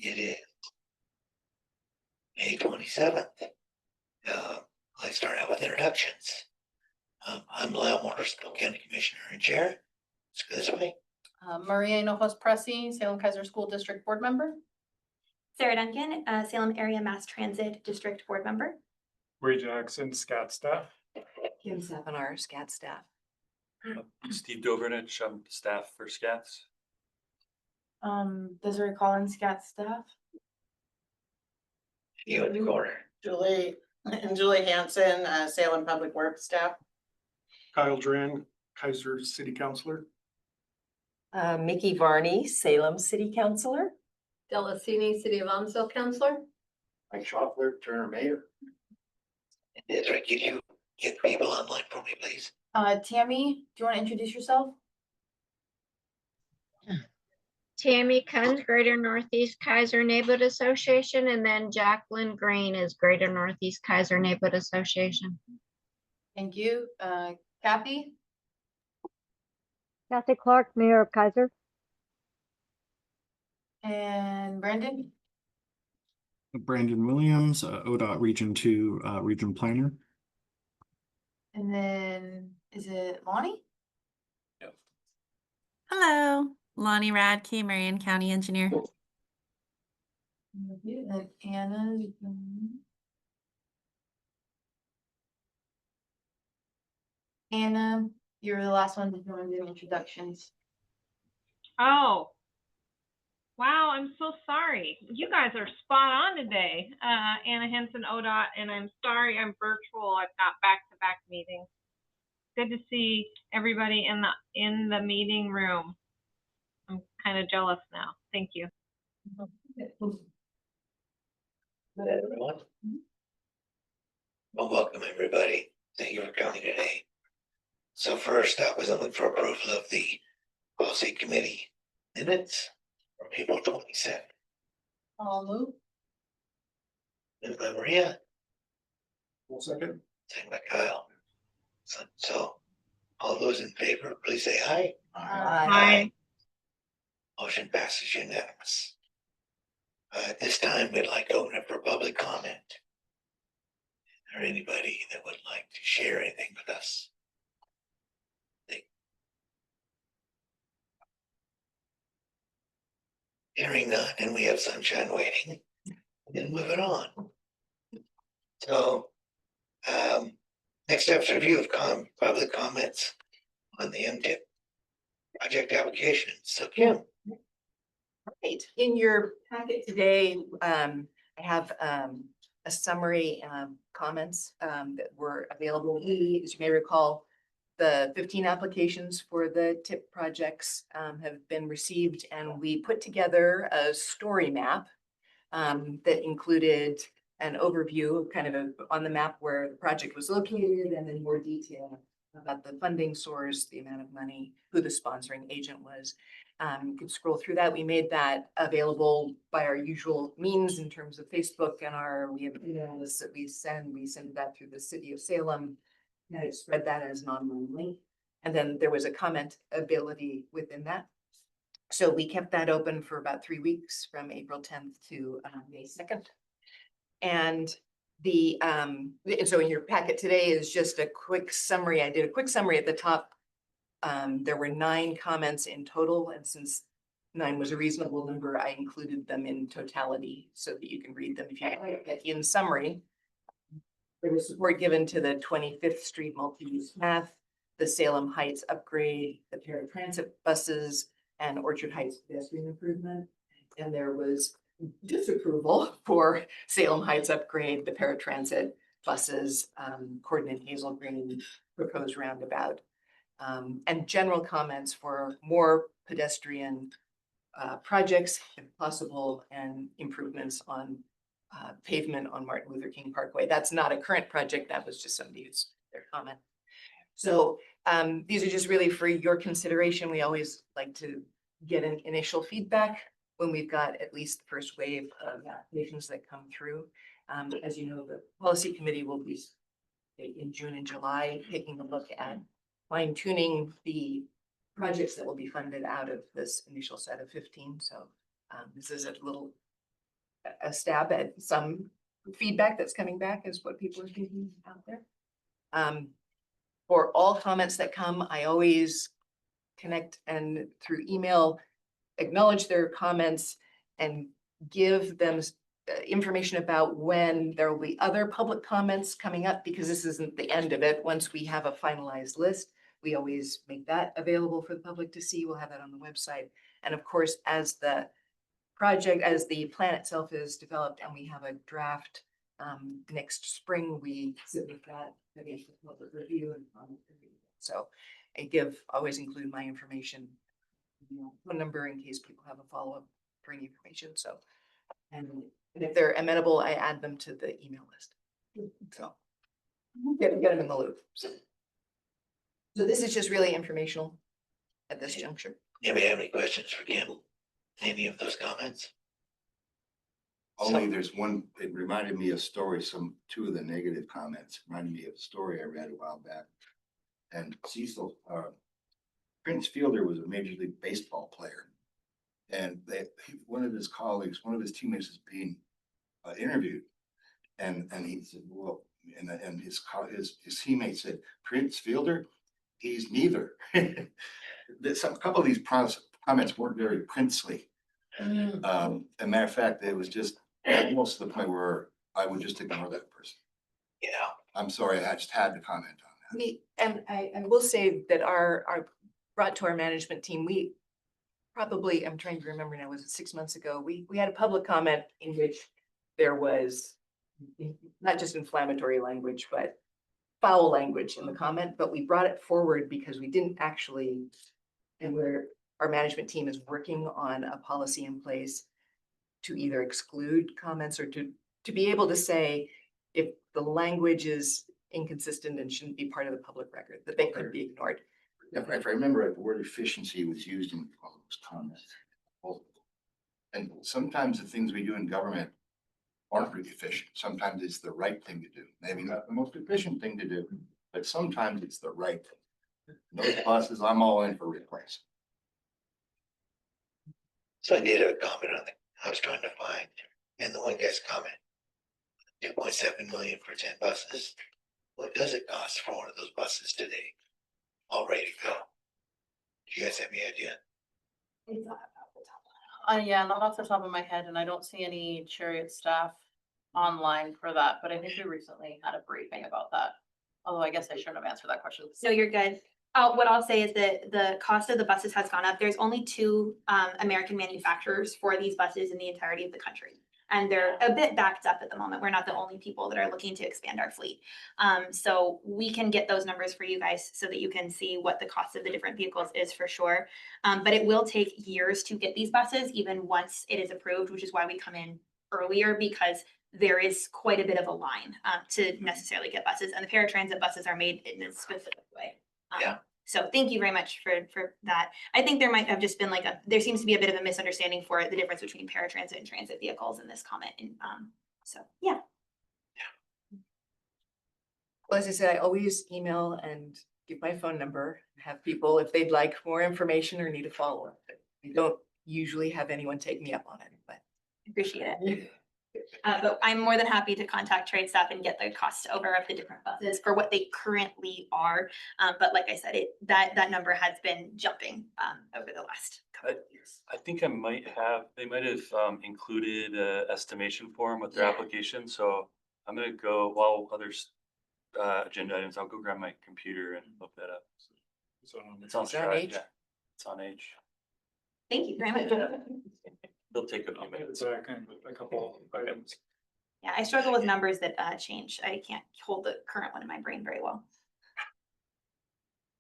It is May 27th. Let's start out with introductions. I'm Lyle Morris, County Commissioner and Chair. Let's go this way. Maria Hinojos Pressy, Salem-Keizer School District Board Member. Sarah Duncan, Salem Area Mass Transit District Board Member. Ray Jackson, SKATS staff. Kim Sapinar, SKATS staff. Steve Dobernich, I'm staff for SKATS. Desiree Collins, SKATS staff. You in the corner. Julie Hansen, Salem Public Works staff. Kyle Dran, Keizer City Councilor. Mickey Varney, Salem City Councilor. Delasini, City of Amsoil Councilor. Mike Schaffler, Turner Mayor. Desiree, could you get people online for me, please? Tammy, do you want to introduce yourself? Tammy Kunz, Greater Northeast Keizer Neighborhood Association, and then Jacqueline Green is Greater Northeast Keizer Neighborhood Association. Thank you. Kathy? Kathy Clark, Mayor of Keizer. And Brandon? Brandon Williams, ODOT Region 2 Region Planner. And then is it Lonnie? Yep. Hello, Lonnie Radke, Marion County Engineer. And Anna. Anna, you're the last one to join the introductions. Oh, wow, I'm so sorry. You guys are spot on today. Anna Henson, ODOT, and I'm sorry I'm virtual. I've got back-to-back meetings. Good to see everybody in the meeting room. I'm kind of jealous now. Thank you. Good, everyone. Well, welcome everybody. Thank you for coming today. So first up is looking for approval of the policy committee minutes from April 22nd. I'll move. Moved by Maria, 1 second. second by Kyle. So all those in favor, please say aye. Aye. Motion passes unanimous. At this time, we'd like to open up for public comment. Is there anybody that would like to share anything with us? Hearing none, and we have sunshine waiting, then moving on. So, next up's review of public comments on the MTIP project application. So Kim. Right, in your packet today, I have a summary comments that were available. As you may recall, the 15 applications for the TIP projects have been received, and we put together a story map that included an overview kind of on the map where the project was located, and then more detail about the funding source, the amount of money, who the sponsoring agent was. You can scroll through that. We made that available by our usual means in terms of Facebook, and we have email lists that we send that through the city of Salem. And I spread that as an online link. And then there was a comment ability within that. So we kept that open for about 3 weeks from April 10th to May 2nd. And so in your packet today is just a quick summary. I did a quick summary at the top. There were 9 comments in total, and since 9 was a reasonable number, I included them in totality so that you can read them if you like. In summary, there was support given to the 25th Street multi-use path, the Salem Heights upgrade, the paratransit buses, and Orchard Heights pedestrian improvement. And there was disapproval for Salem Heights upgrade, the paratransit buses, Coordinate Hazel Green proposed roundabout, and general comments for more pedestrian projects if possible, and improvements on pavement on Martin Luther King Parkway. That's not a current project. That was just somebody who's their comment. So these are just really for your consideration. We always like to get an initial feedback when we've got at least the first wave of applications that come through. As you know, the policy committee will be in June and July taking a look at fine tuning the projects that will be funded out of this initial set of 15. So this is a little a stab at some feedback that's coming back is what people are thinking out there. For all comments that come, I always connect and through email, acknowledge their comments and give them information about when there will be other public comments coming up, because this isn't the end of it. Once we have a finalized list, we always make that available for the public to see. We'll have that on the website. And of course, as the plan itself is developed and we have a draft next spring, we sit with that against the public review and so I always include my information, phone number in case people have a follow-up for any information. So, and if they're amenable, I add them to the email list. So get them in the loop. So this is just really informational at this juncture. Anybody have any questions for Kim? Any of those comments? Only there's one, it reminded me of stories, two of the negative comments reminded me of a story I read a while back. And Cecil, Prince Fielder was a Major League Baseball player. And one of his colleagues, one of his teammates is being interviewed. And he said, well, and his teammate said, Prince Fielder, he's neither. A couple of these comments weren't very princely. As a matter of fact, it was just almost to the point where I would just ignore that person. Yeah. I'm sorry, I just had to comment on that. And I will say that our brought to our management team, we probably, I'm trying to remember now, was it 6 months ago? We had a public comment in which there was not just inflammatory language, but foul language in the comment, but we brought it forward because we didn't actually, and our management team is working on a policy in place to either exclude comments or to be able to say if the language is inconsistent and shouldn't be part of the public record, that they could be ignored. If I remember right, the word efficiency was used in all those comments. And sometimes the things we do in government aren't really efficient. Sometimes it's the right thing to do. Maybe not the most efficient thing to do, but sometimes it's the right thing. Those buses, I'm all in for replacement. So I did have a comment on it. I was trying to find, and the one guy's comment, 2.7 million for 10 buses. What does it cost for one of those buses today? All ready to go. Do you guys have any idea? Yeah, not off the top of my head, and I don't see any Chariot staff online for that, but I think we recently had a briefing about that. Although I guess I shouldn't have answered that question. No, you're good. What I'll say is that the cost of the buses has gone up. There's only 2 American manufacturers for these buses in the entirety of the country. And they're a bit backed up at the moment. We're not the only people that are looking to expand our fleet. So we can get those numbers for you guys so that you can see what the cost of the different vehicles is for sure. But it will take years to get these buses, even once it is approved, which is why we come in earlier, because there is quite a bit of a line to necessarily get buses. And the paratransit buses are made in a specific way. Yeah. So thank you very much for that. I think there might have just been there seems to be a bit of a misunderstanding for the difference between paratransit and transit vehicles in this comment. And so, yeah. Well, as I said, I always email and give my phone number, have people, if they'd like more information or need a follow-up. I don't usually have anyone take me up on it, but Appreciate it. But I'm more than happy to contact trade staff and get the cost over of the different buses for what they currently are. But like I said, that number has been jumping over the last couple of years. I think they might have included an estimation form with their application. So I'm gonna go, while others agenda items, I'll go grab my computer and look that up. So It's on Is that Stripe, H? yeah. It's on H. Thank you very much. It'll take a few minutes. a couple items. Yeah, I struggle with numbers that change. I can't hold the current one in my brain very well.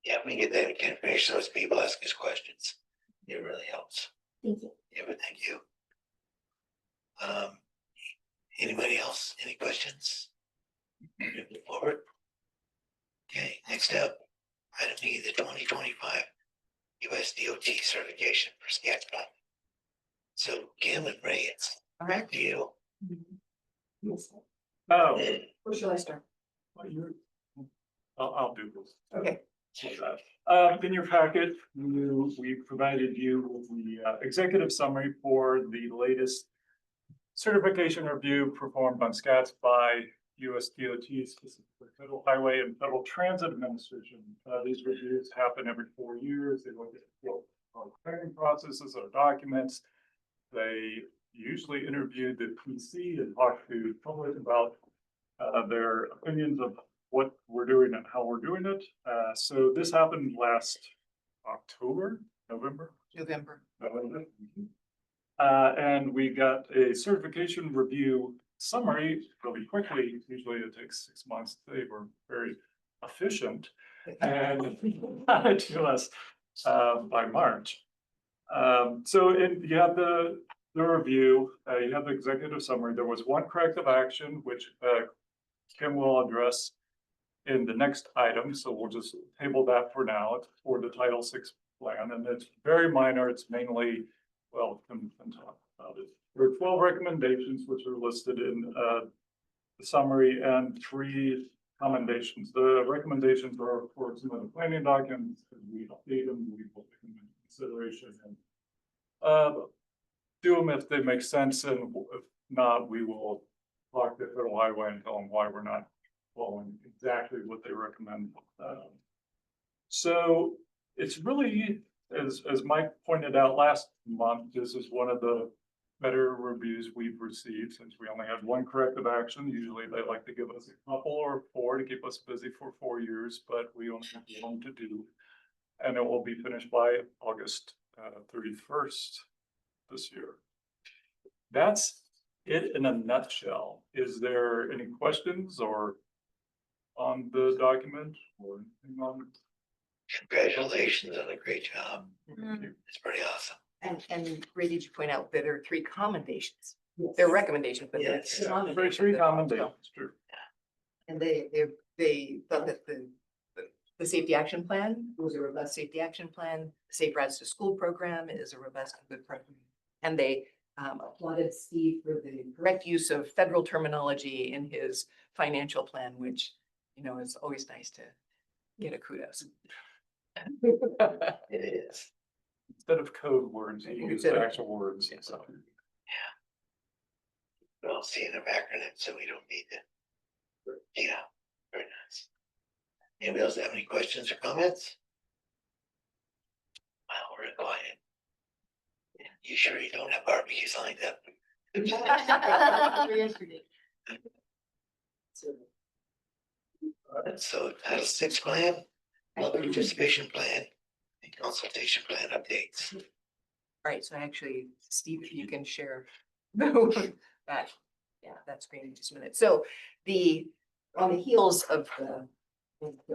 Yeah, we get that information, so as people ask us questions, it really helps. Thank you. Yeah, but thank you. Anybody else? Any questions? Moving forward. Okay, next up, item E, the 2025 USDOT certification for SKATS. So Kim and Ray, it's back to you. Oh, where should I start? I'll do this. Okay. In your packet, we provided you with the executive summary for the latest certification review performed on SKATS by USDOT, specifically Federal Highway and Federal Transit Administration. These reviews happen every 4 years. They look at our planning processes, our documents. They usually interview the PC and talk to the public about their opinions of what we're doing and how we're doing it. So this happened last November. And we got a certification review summary really quickly. Usually it takes 6 months. They were very efficient and got it to us by March. You have the review, you have the executive summary. There was one corrective action, which Kim will address in the next item. So we'll just table that for now. It's for the Title VI plan, and it's very minor. It's mainly, well, Kim can talk about it. There are 12 recommendations, which are listed in the summary, and 3 commendations. The recommendations are for some of the planning documents, and we update them, we will take them into consideration and do them if they make sense, and if not, we will talk to Federal Highway and tell them why we're not following exactly what they recommend. So it's really, as Mike pointed out last month, this is one of the better reviews we've received since we only had one corrective action. Usually they like to give us a couple or 4 to keep us busy for 4 years, but we only have 1 to do. And it will be finished by August 31st this year. That's it in a nutshell. Is there any questions or on the document or anything on? Congratulations on a great job. It's pretty awesome. And Ray, did you point out that there are 3 commendations? They're recommendations, but they're Yes. 3 commendations. Very 3 commendations, true. And they thought that the safety action plan was a robust safety action plan. The Safe Routes to School program is a robust and good program. And they applauded Steve for the correct use of federal terminology in his financial plan, which, you know, is always nice to get a kudos. It is. Instead of code words, you use the actual words. So. We're all seeing an acronym, so we don't need to. Yeah, very nice. Anybody else have any questions or comments? Wow, we're quiet. You sure you don't have barbecues lined up? So Title VI plan, public participation plan, and consultation plan updates. All right, so actually, Steve, if you can share that, yeah, that's great in just a minute. So on the heels of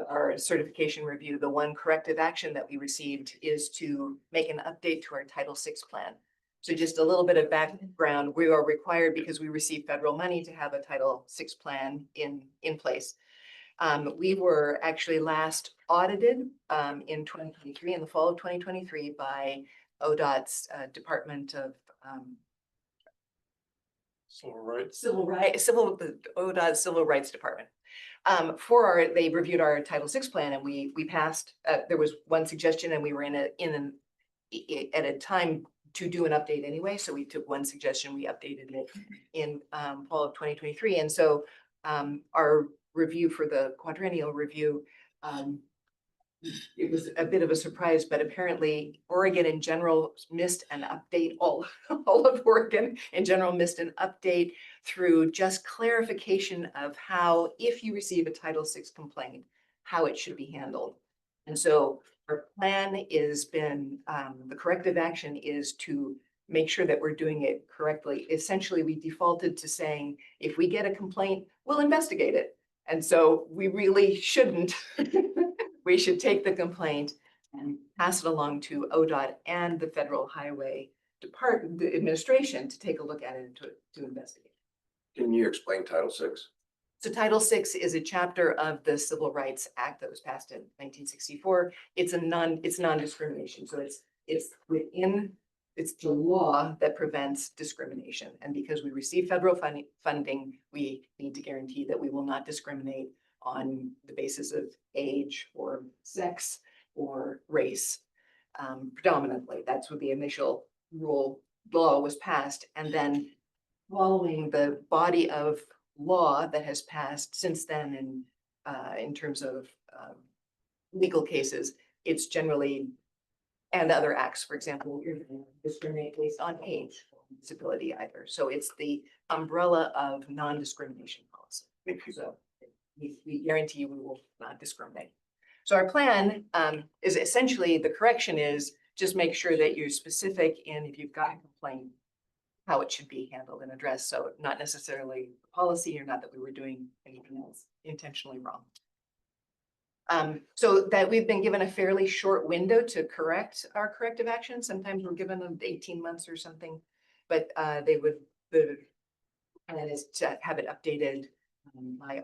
our certification review, the one corrective action that we received is to make an update to our Title VI plan. So just a little bit of background, we are required because we receive federal money to have a Title VI plan in place. We were actually last audited in 2023, in the fall of 2023, by ODOT's Department of ODOT Civil Rights Department. They reviewed our Title VI plan, and we passed. There was one suggestion, and we were at a time to do an update anyway. So we took one suggestion, we updated it in fall of 2023, and so our review for the quadrennial review, it was a bit of a surprise, but apparently Oregon in general missed an update. All of Oregon in general missed an update through just clarification of how, if you receive a Title VI complaint, how it should be handled. And so our plan is the corrective action is to make sure that we're doing it correctly. Essentially, we defaulted to saying, if we get a complaint, we'll investigate it. And so we really shouldn't. We should take the complaint and pass it along to ODOT and the Federal Highway Department, the administration, to take a look at it and to investigate. Can you explain Title VI? So Title VI is a chapter of the Civil Rights Act that was passed in 1964. It's non-discrimination. So it's the law that prevents discrimination. And because we receive federal funding, we need to guarantee that we will not discriminate on the basis of age or sex or race. Predominantly, that's what the initial law was passed. And then following the body of law that has passed since then in terms of legal cases, it's generally, and other acts, for example, you're gonna discriminate based on age or disability either. So it's the umbrella of non-discrimination policy. So we guarantee we will not discriminate. So our plan is essentially, the correction is just make sure that you're specific in, if you've got a complaint, how it should be handled and addressed. So not necessarily policy, or not that we were doing anything else intentionally wrong. So that we've been given a fairly short window to correct our corrective action. Sometimes we're given them 18 months or something, but the plan is to have it updated by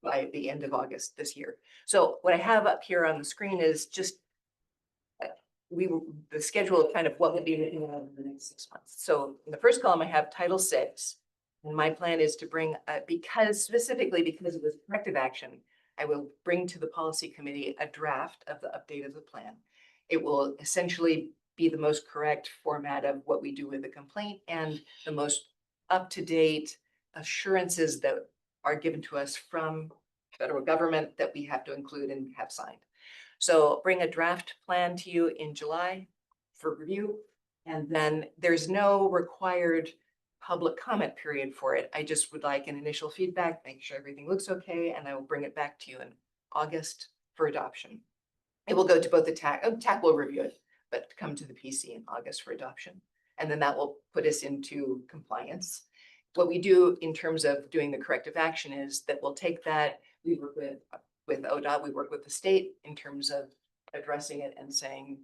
by the end of August this year. So what I have up here on the screen is just the schedule of kind of what we'll be looking at in the next 6 months. So in the first column, I have Title VI. And my plan is to bring, specifically because of this corrective action, I will bring to the policy committee a draft of the update of the plan. It will essentially be the most correct format of what we do with the complaint and the most up-to-date assurances that are given to us from federal government that we have to include and have signed. So bring a draft plan to you in July for review. And then there's no required public comment period for it. I just would like an initial feedback, make sure everything looks okay, and I will bring it back to you in August for adoption. It will go to both the TAC will review it, but come to the PC in August for adoption. And then that will put us into compliance. What we do in terms of doing the corrective action is that we'll take that, we work with ODOT, we work with the state in terms of addressing it and saying,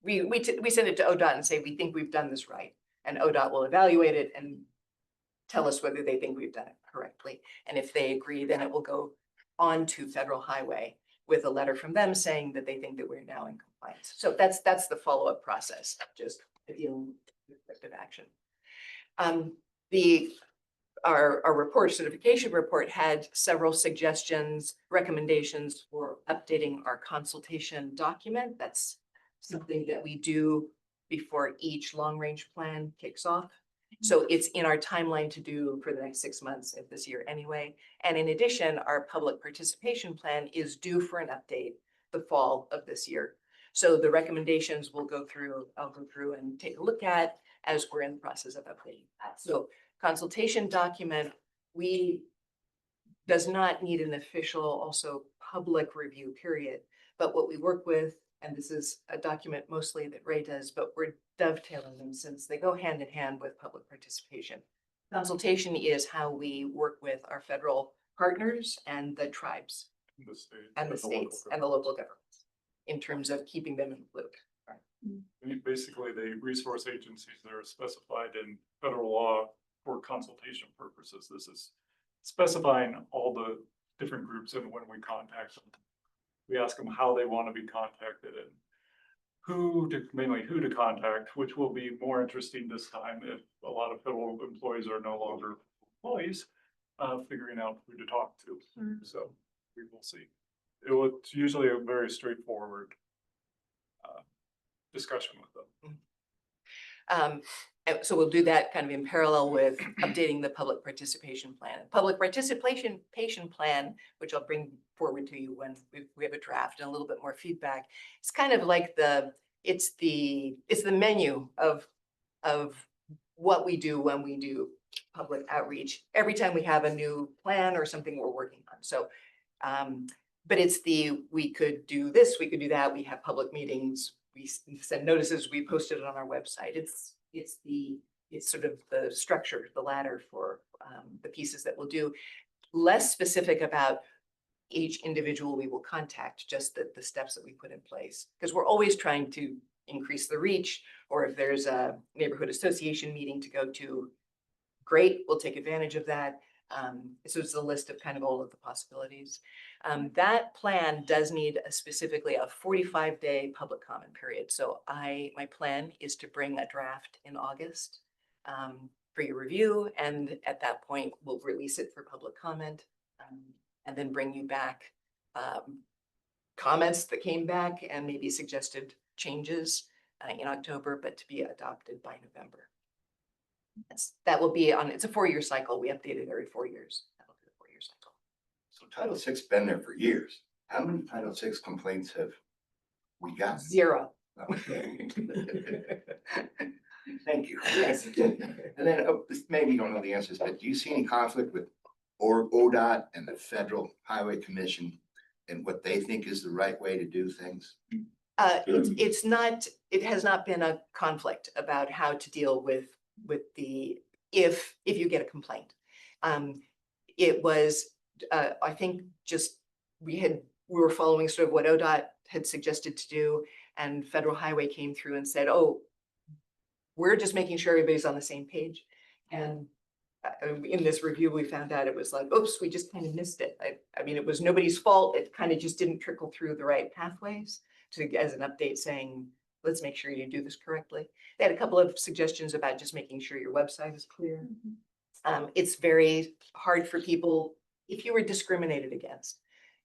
we send it to ODOT and say, we think we've done this right. And ODOT will evaluate it and tell us whether they think we've done it correctly. And if they agree, then it will go on to Federal Highway with a letter from them saying that they think that we're now in compliance. So that's the follow-up process, just dealing with corrective action. Our report, certification report, had several suggestions, recommendations for updating our consultation document. That's something that we do before each long-range plan kicks off. So it's in our timeline to do for the next 6 months of this year anyway. And in addition, our public participation plan is due for an update the fall of this year. So the recommendations I'll go through and take a look at as we're in the process of updating that. So consultation document, does not need an official also public review period. But what we work with, and this is a document mostly that Ray does, but we're dovetailing them since they go hand in hand with public participation. Consultation is how we work with our federal partners and the tribes and the states and the local governments in terms of keeping them in the loop. Basically, the resource agencies that are specified in federal law for consultation purposes. This is specifying all the different groups and when we contact them. We ask them how they want to be contacted and mainly who to contact, which will be more interesting this time if a lot of federal employees are no longer employees, figuring out who to talk to. So we will see. It's usually a very straightforward discussion with them. And so we'll do that kind of in parallel with updating the public participation plan. Public participation plan, which I'll bring forward to you when we have a draft and a little bit more feedback. It's kind of like it's the menu of what we do when we do public outreach. Every time we have a new plan or something we're working on. So, but it's we could do this, we could do that. We have public meetings. We send notices. We post it on our website. It's sort of the structure, the ladder for the pieces that we'll do. Less specific about each individual we will contact, just the steps that we put in place. Because we're always trying to increase the reach, or if there's a neighborhood association meeting to go to, great, we'll take advantage of that. So it's a list of kind of all of the possibilities. That plan does need specifically a 45-day public comment period. So my plan is to bring a draft in August for your review. And at that point, we'll release it for public comment and then bring you back comments that came back and maybe suggested changes in October, but to be adopted by November. That will be on, it's a 4-year cycle. We update it every 4 years. That'll be a 4-year cycle. So Title VI been there for years. How many Title VI complaints have we got? 0. Thank you. Yes. And then maybe you don't know the answers, but do you see any conflict with ODOT and the Federal Highway Commission and what they think is the right way to do things? It's not, it has not been a conflict about how to deal with the, if you get a complaint. It was, I think just, we were following sort of what ODOT had suggested to do, and Federal Highway came through and said, oh, we're just making sure everybody's on the same page. And in this review, we found out it was like, oops, we just kind of missed it. I mean, it was nobody's fault. It kind of just didn't trickle through the right pathways as an update saying, let's make sure you do this correctly. They had a couple of suggestions about just making sure your website is clear. It's very hard for people, if you were discriminated against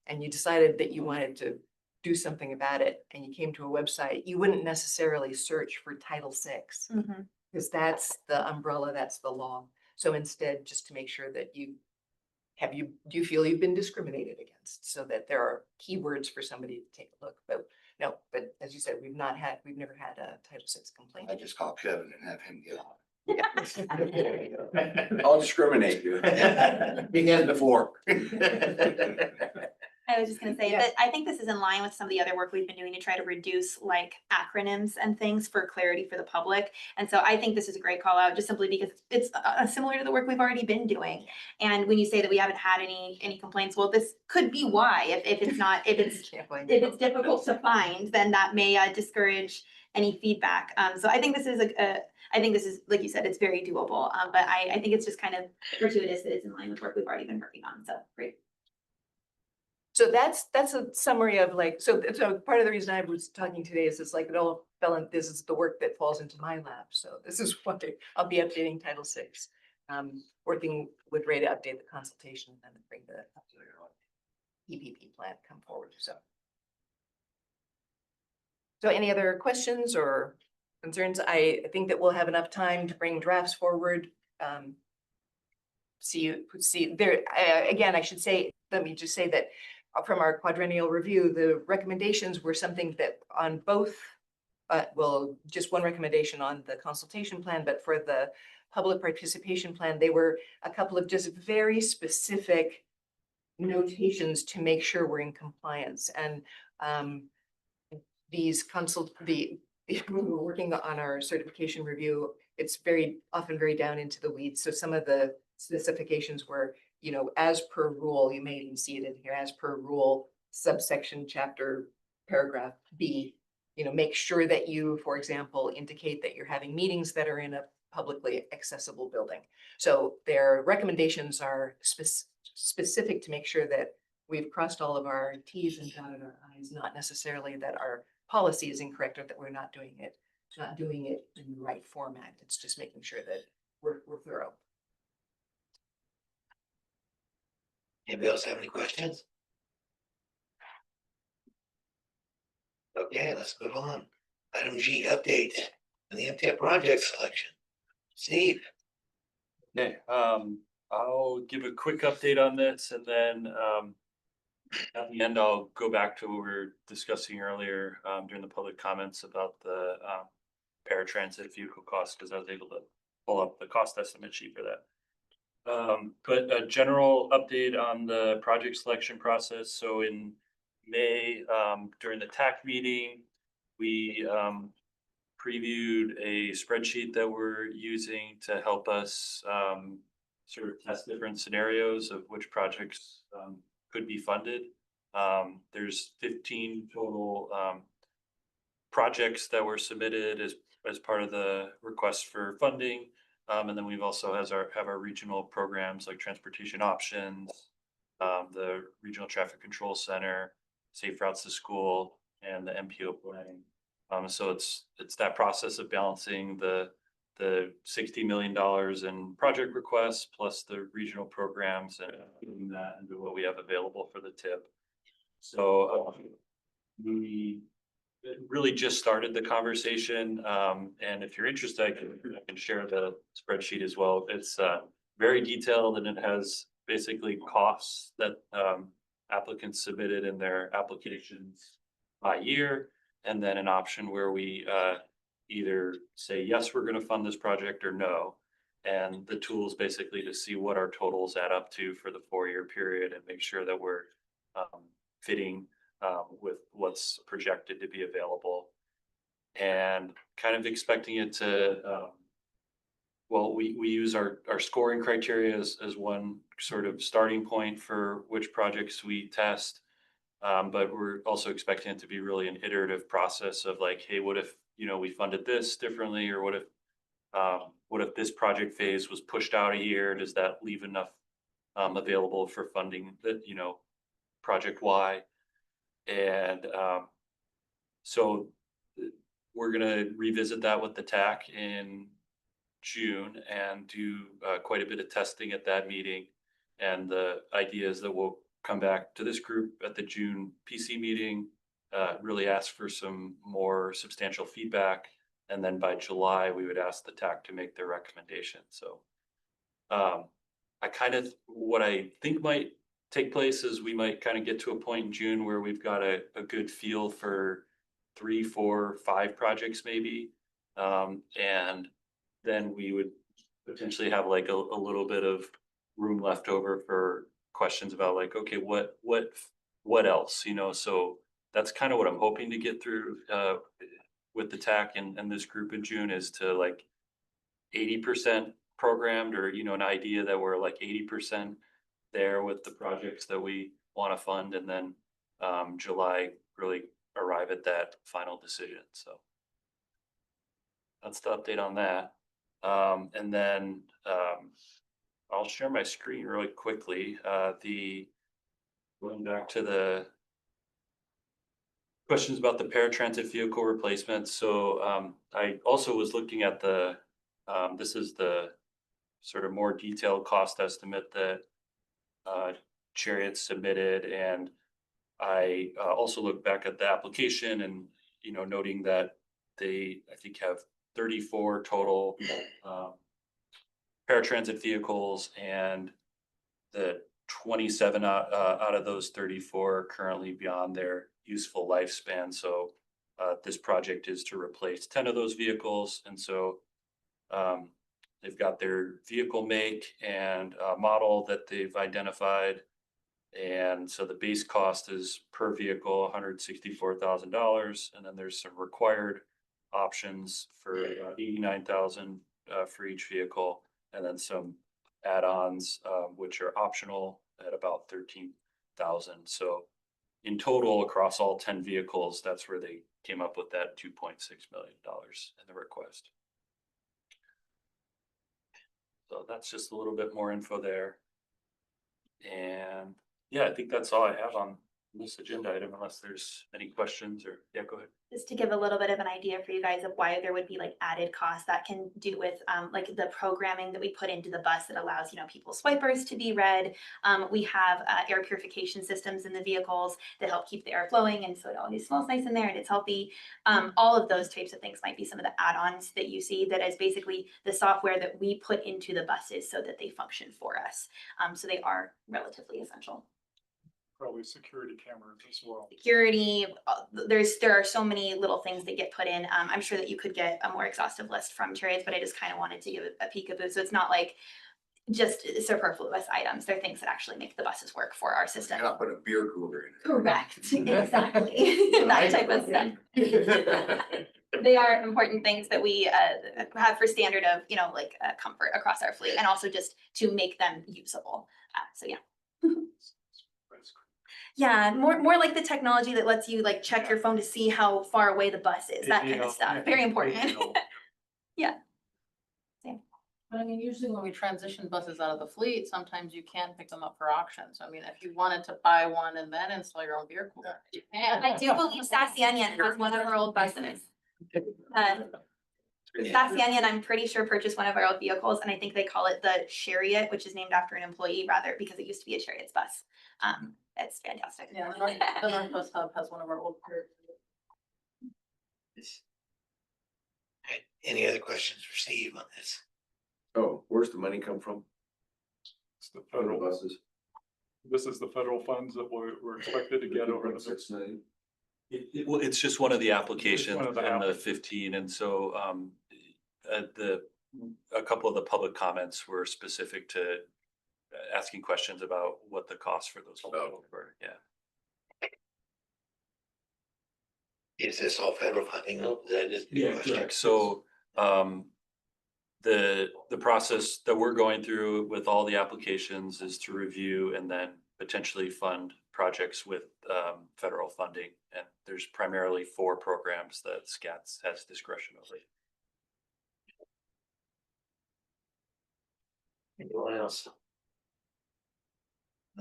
and you decided that you wanted to do something about it and you came to a website, you wouldn't necessarily search for Title VI because that's the umbrella, that's the law. So instead, just to make sure that do you feel you've been discriminated against, so that there are keywords for somebody to take a look. But no, but as you said, we've never had a Title VI complaint. I just call Kevin and have him get on. I'll discriminate you. Begin the floor. I was just gonna say that I think this is in line with some of the other work we've been doing to try to reduce like acronyms and things for clarity for the public. And so I think this is a great call out, just simply because it's similar to the work we've already been doing. And when you say that we haven't had any complaints, well, this could be why. If it's difficult to find, then that may discourage any feedback. So I think this is I think this is, like you said, it's very doable. But I think it's just kind of gratuitous that it's in line with work we've already been working on. So great. So that's a summary of like, so part of the reason I was talking today is it's like it all fell in, this is the work that falls into my lap. So this is what I'll be updating Title VI, working with Ray to update the consultation and then bring the EPP plan come forward. So any other questions or concerns? I think that we'll have enough time to bring drafts forward. See there again, I should say, let me just say that from our quadrennial review, the recommendations were something that on both, well, just one recommendation on the consultation plan, but for the public participation plan, they were a couple of just very specific notations to make sure we're in compliance. And when we're working on our certification review, it's very often very down into the weeds. So some of the specifications were, as per rule, you may even see it in here, as per rule, subsection, chapter, paragraph B, make sure that you, for example, indicate that you're having meetings that are in a publicly accessible building. So their recommendations are specific to make sure that we've crossed all of our T's and dotted our I's, not necessarily that our policy is incorrect or that we're not doing it in the right format. It's just making sure that we're thorough. Anybody else have any questions? Okay, let's move on. Item G, update on the MTIP project selection. Steve. Okay, I'll give a quick update on this and then at the end, I'll go back to what we were discussing earlier during the public comments about the paratransit vehicle cost, because I was able to pull up the cost estimate sheet for that. But a general update on the project selection process. So in May, during the TAC meeting, we previewed a spreadsheet that we're using to help us sort of test different scenarios of which projects could be funded. There's 15 total projects that were submitted as part of the request for funding. And then we've also have our regional programs like transportation options, the regional traffic control center, safe routes to school, and the MPO planning. So it's that process of balancing the $60 million in project requests plus the regional programs and putting that into what we have available for the TIP. So we really just started the conversation. And if you're interested, I can share the spreadsheet as well. It's very detailed and it has basically costs that applicants submitted in their applications by year. And then an option where we either say, yes, we're going to fund this project or no. And the tool is basically to see what our totals add up to for the 4-year period and make sure that we're fitting with what's projected to be available. And kind of expecting it to, well, we use our scoring criteria as one sort of starting point for which projects we test. But we're also expecting it to be really an iterative process of like, hey, what if, we funded this differently, or what if this project phase was pushed out a year? Does that leave enough available for funding that, project Y? And so we're gonna revisit that with the TAC in June and do quite a bit of testing at that meeting. And the idea is that we'll come back to this group at the June PC meeting, really ask for some more substantial feedback. And then by July, we would ask the TAC to make their recommendation. So what I think might take place is we might kind of get to a point in June where we've got a good feel for 3, 4, 5 projects maybe. And then we would potentially have like a little bit of room left over for questions about like, okay, what else, so that's kind of what I'm hoping to get through with the TAC and this group in June, is to like 80% programmed, or, an idea that we're like 80% there with the projects that we want to fund, and then July really arrive at that final decision. So that's the update on that. And then I'll share my screen really quickly. Going back to the questions about the paratransit vehicle replacement. So I also was looking at this is the sort of more detailed cost estimate that Chariot submitted. And I also looked back at the application and, noting that they, I think, have 34 total paratransit vehicles, and the 27 out of those 34 are currently beyond their useful lifespan. So this project is to replace 10 of those vehicles. And so they've got their vehicle make and model that they've identified. And so the base cost is per vehicle $164,000. And then there's some required options for $89,000 for each vehicle. And then some add-ons, which are optional at about $13,000. So in total, across all 10 vehicles, that's where they came up with that $2.6 million in the request. So that's just a little bit more info there. And yeah, I think that's all I have on this agenda item, unless there's any questions. Or yeah, go ahead. Just to give a little bit of an idea for you guys of why there would be like added costs that can do with like the programming that we put into the bus that allows, people's swipers to be read. We have air purification systems in the vehicles that help keep the air flowing, and so it always smells nice in there and it's healthy. All of those types of things might be some of the add-ons that you see, that is basically the software that we put into the buses so that they function for us. So they are relatively essential. Probably security cameras as well. Security, there are so many little things that get put in. I'm sure that you could get a more exhaustive list from Chariots, but I just kind of wanted to give it a peekaboo. So it's not like just superfluous items. They're things that actually make the buses work for our system. Cannot put a beer cooler in it. Correct, exactly. That type of stuff. They are important things that we have for standard of, comfort across our fleet, and also just to make them usable. So yeah. Yeah, more like the technology that lets you like check your phone to see how far away the bus is, that kind of stuff. Very important. Yeah. Same. But I mean, usually when we transition buses out of the fleet, sometimes you can pick them up for auction. So I mean, if you wanted to buy one and then install your own beer cooler, you can. I do believe Sassy Onion has one of our old buses. Sassy Onion, I'm pretty sure, purchased one of our old vehicles, and I think they call it the Chariot, which is named after an employee rather, because it used to be a Chariot's bus. It's fantastic. Yeah, the Northwest Hub has one of our old. Any other questions for Steve on this? Oh, where's the money come from? It's the For the federal, buses? this is the federal funds that we're expected to get over the next. 6 million. Well, it's just one of the applications one of the in the app- 15, and so, a couple of the public comments were specific to asking questions about what the cost for those were, yeah. Is this all federal funding? That is the question. Correct. So, the process that we're going through with all the applications is to review and then potentially fund projects with, federal funding. And there's primarily 4 programs that SKATS has discretion over. Anyone else?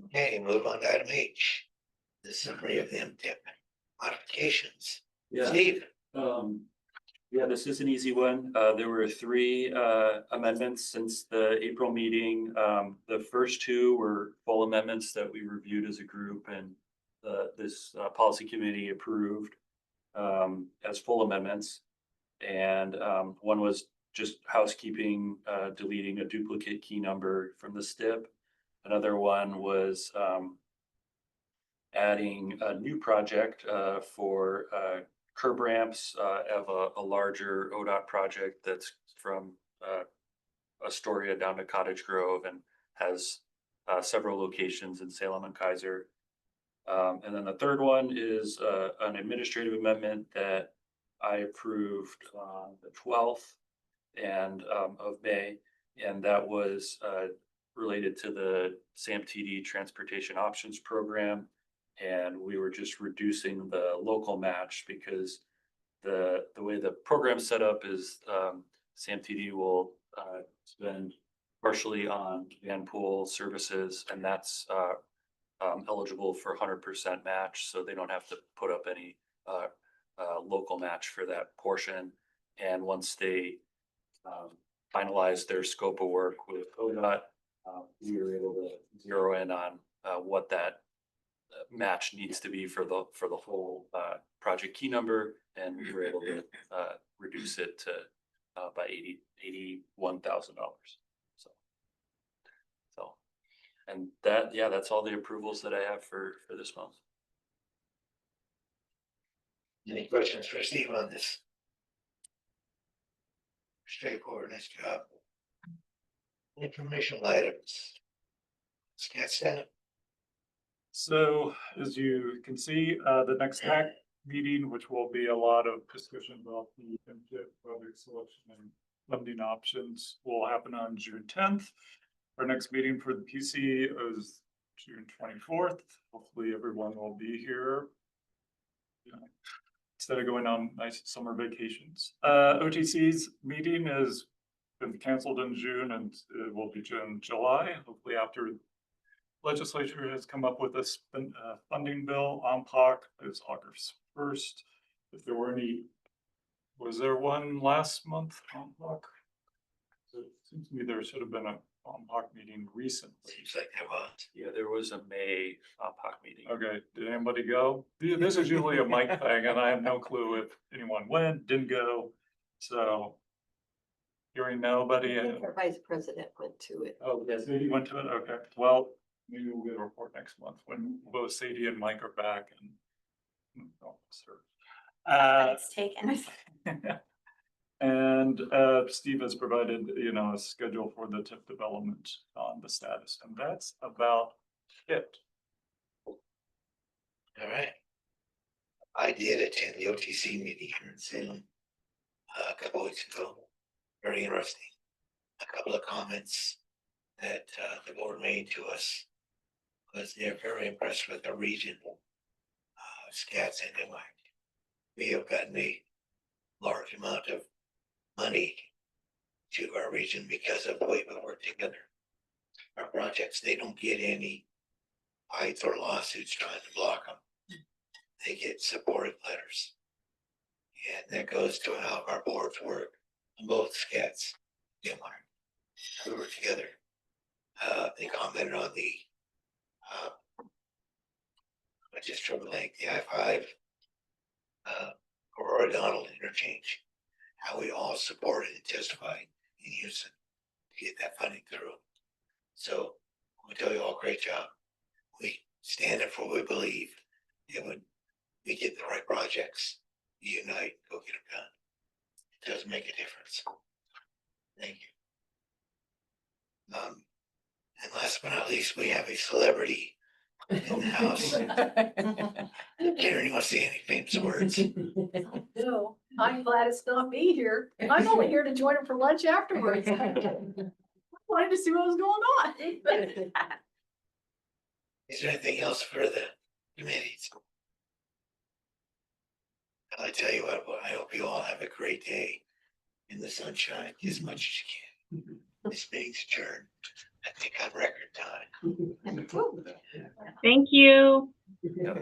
Okay, move on to item H. The summary of the MTIP modifications. Steve? Yeah, this is an easy one. There were 3 amendments since the April meeting. The first 2 were full amendments that we reviewed as a group, and this policy committee approved as full amendments. And one was just housekeeping, deleting a duplicate key number from the STIP. Another one was adding a new project for curb ramps of a larger ODOT project that's from Astoria down to Cottage Grove and has several locations in Salem-Keizer. And then the third one is an administrative amendment that I approved on the 12th of May, and that was related to the SAMTD Transportation Options Program. And we were just reducing the local match because the way the program's set up is SAMTD will spend partially on van pool services, and that's eligible for 100% match, so they don't have to put up any local match for that portion. And once they finalize their scope of work with ODOT, we were able to zero in on what that match needs to be for the whole project key number, and we were able to reduce it to by $81,000. So, and that, yeah, that's all the approvals that I have for this month. Any questions for Steve on this? Straightforward, nice job. Informational items. SKATS staff. So as you can see, the next TAC meeting, which will be a lot of discussion about the MTIP project selection and funding options, will happen on June 10th. Our next meeting for the PC is June 24th. Hopefully everyone will be here, instead of going on nice summer vacations. OTC's meeting has been canceled in June, and it will be in July, hopefully after legislature has come up with a funding bill. OMPOC is August 1st. If there were any, was there one last month, OMPOC? It seems to me there should have been a OMPOC meeting recently. Seems like there was. Yeah, there was a May OMPOC meeting. Okay, did anybody go? This is usually a Mike thing, and I have no clue if anyone went, didn't go. So hearing nobody. Our vice president went to it. Oh, yes, he went to it. Okay, well, maybe we'll get a report next month when both Sadie and Mike are back and. It's taken. And Steve has provided, a schedule for the TIP development on the status, and that's about it. All right. I did attend the OTC meeting here in Salem a couple weeks ago. Very interesting. A couple of comments that the board made to us was they're very impressed with the region, SKATS and MI. We have gotten a large amount of money to our region because of the way we work together. Our projects, they don't get any fights or lawsuits trying to block them. They get supportive letters. And that goes to how our boards work on both SKATS and MI. We work together. They commented on the just from like the I-5 or O'Donnell interchange, how we all supported and testified in unison to get that funding through. So we tell you all, great job. We stand up for what we believe, and when we get the right projects, unite, go get them done. It does make a difference. Thank you. And last but not least, we have a celebrity in the house. Karen, you want to say any famous words? No, I'm glad it's not me here. I'm only here to join him for lunch afterwards. Wanted to see what was going on. Is there anything else for the committees? I tell you what, I hope you all have a great day in the sunshine as much as you can. This meeting's adjourned. I think on record time. Thank you. Yeah.